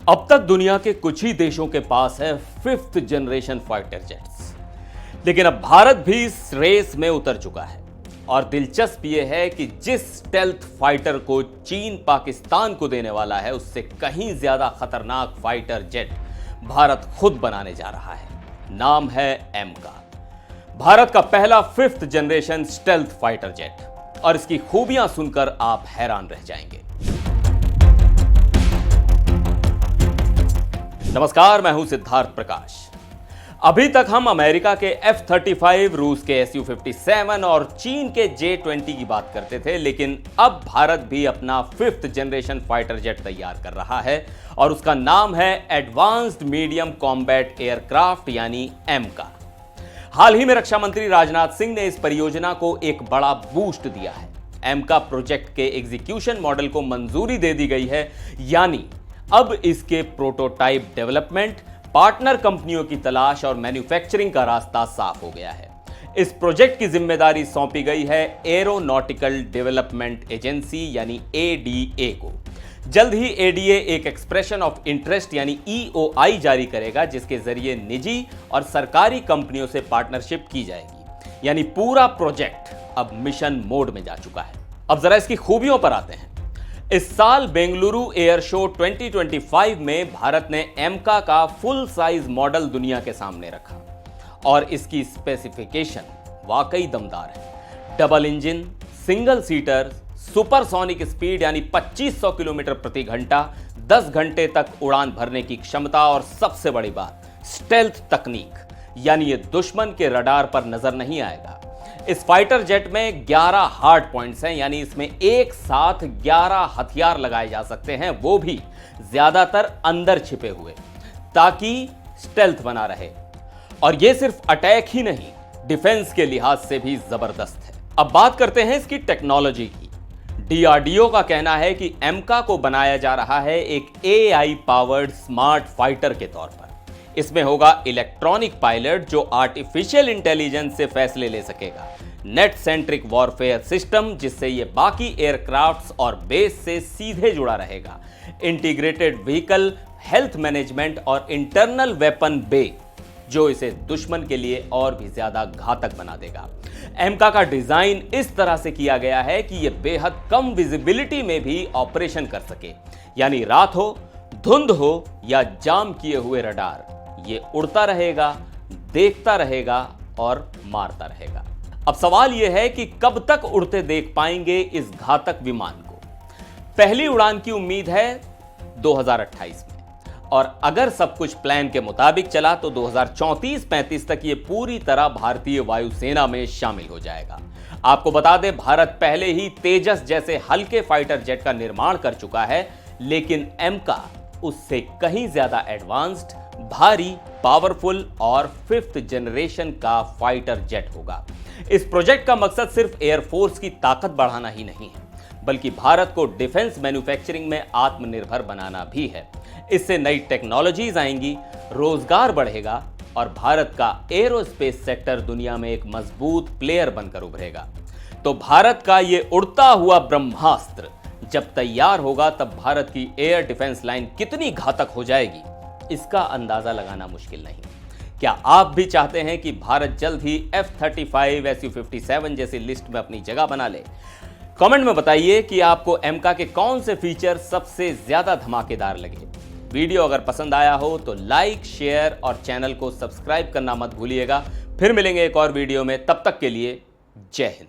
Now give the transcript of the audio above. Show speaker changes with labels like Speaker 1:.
Speaker 1: अब तक दुनिया के कुछ ही देशों के पास है 5th जनरेशन फाइटर जेट्स, लेकिन अब भारत भी इस रेस में उतर चुका है। और दिलचस्प यह है कि जिस स्टेल्थ फाइटर को चीन पाकिस्तान को देने वाला है, उससे कहीं ज्यादा खतरनाक फाइटर जेट भारत खुद बनाने जा रहा है। नाम है एमका, भारत का पहला 5th generation stealth fighter jet. और इसकी खूबियां सुनकर आप हैरान रह जाएंगे। नमस्कार, मैं हूं सिद्धार्थ प्रकाश। अभी तक हम अमेरिका के F-35, रूस के Su-57 और चीन के J-20 की बात करते थे, लेकिन अब भारत भी अपना 5th जनरेशन फाइटर जेट तैयार कर रहा है और उसका नाम है एडवांस्ड मीडियम कॉम्बैट एयरक्राफ्ट यानी एमका। हाल ही में रक्षा मंत्री राजनाथ सिंह ने इस परियोजना को एक बड़ा बूस्ट दिया है। एमका प्रोजेक्ट के एग्जीक्यूशन मॉडल को मंजूरी दे दी गई है, यानी अब इसके प्रोटोटाइप डेवलपमेंट, पार्टनर कंपनियों की तलाश और मैन्युफैक्चरिंग का रास्ता साफ हो गया है। इस प्रोजेक्ट की जिम्मेदारी सौंपी गई है एरोनॉटिकल डेवलपमेंट एजेंसी यानी एडीए को। जल्द ही एडीए एक एक्सप्रेशन ऑफ इंटरेस्ट यानी ईओआई जारी करेगा, जिसके जरिए निजी और सरकारी कंपनियों से पार्टनरशिप की जाएगी। यानी पूरा प्रोजेक्ट अब मिशन मोड में जा चुका है। अब जरा इसकी खूबियों पर आते हैं। इस साल बेंगलुरु एयर शो 2025 में भारत ने एमका का फुल साइज मॉडल दुनिया के सामने रखा और इसकी स्पेसिफिकेशन वाकई दमदार है। Double engine, single seater, supersonic speed यानी 2500 किलोमीटर प्रति घंटा, 10 घंटे तक उड़ान भरने की क्षमता और सबसे बड़ी बात स्टेल्थ तकनीक, यानी ये दुश्मन के रडार पर नजर नहीं आएगा। इस फाइटर जेट में 11 हार्ड पॉइंट्स हैं, यानी इसमें एक साथ 11 हथियार लगाए जा सकते हैं, वो भी ज्यादातर अंदर छिपे हुए, ताकि स्टेल्थ बना रहे। और ये सिर्फ अटैक ही नहीं, डिफेंस के लिहाज से भी जबरदस्त है। अब बात करते हैं इसकी टेक्नोलॉजी की। डीआरडीओ का कहना है कि एमका को बनाया जा रहा है एक एआई पावर्ड स्मार्ट फाइटर के तौर पर। इसमें होगा इलेक्ट्रॉनिक पायलट जो आर्टिफिशियल इंटेलिजेंस से फैसले ले सकेगा, नेट सेंट्रिक वॉरफेयर सिस्टम जिससे ये बाकी एयरक्राफ्ट्स और बेस से सीधे जुड़ा रहेगा, इंटीग्रेटेड व्हीकल, हेल्थ मैनेजमेंट और इंटरनल वेपन बे जो इसे दुश्मन के लिए और भी ज्यादा घातक बना देगा। एमका का डिजाइन इस तरह से किया गया है कि यह बेहद कम विजिबिलिटी में भी ऑपरेशन कर सके, यानी रात हो, धुंध हो या जाम किए हुए रडार, ये उड़ता रहेगा, देखता रहेगा और मारता रहेगा। अब सवाल यह है कि कब तक उड़ते देख पाएंगे इस घातक विमान को। पहली उड़ान की उम्मीद है 2028 में, और अगर सब कुछ प्लान के मुताबिक चला तो 2034-35 तक ये पूरी तरह भारतीय वायुसेना में शामिल हो जाएगा। आपको बता दें, भारत पहले ही तेजस जैसे हल्के फाइटर जेट का निर्माण कर चुका है, लेकिन एमका उससे कहीं ज्यादा एडवांस्ड, भारी, पावरफुल और 5th जनरेशन का फाइटर जेट होगा। इस प्रोजेक्ट का मकसद सिर्फ एयरफोर्स की ताकत बढ़ाना ही नहीं है, बल्कि भारत को डिफेंस मैन्युफैक्चरिंग में आत्मनिर्भर बनाना भी है। इससे नई टेक्नोलॉजीज आएंगी, रोजगार बढ़ेगा और भारत का एरोस्पेस सेक्टर दुनिया में एक मजबूत प्लेयर बनकर उभरेगा। तो भारत का ये उड़ता हुआ ब्रह्मास्त्र जब तैयार होगा, तब भारत की एयर डिफेंस लाइन कितनी घातक हो जाएगी, इसका अंदाजा लगाना मुश्किल नहीं। क्या आप भी चाहते हैं कि भारत जल्द ही F-35, Su-57 जैसी लिस्ट में अपनी जगह बना ले? कमेंट में बताइए कि आपको एमका के कौन से फीचर सबसे ज्यादा धमाकेदार लगे। वीडियो अगर पसंद आया हो तो लाइक, शेयर और चैनल को सब्सक्राइब करना मत भूलिएगा। फिर मिलेंगे एक और वीडियो में, तब तक के लिए जय हिंद।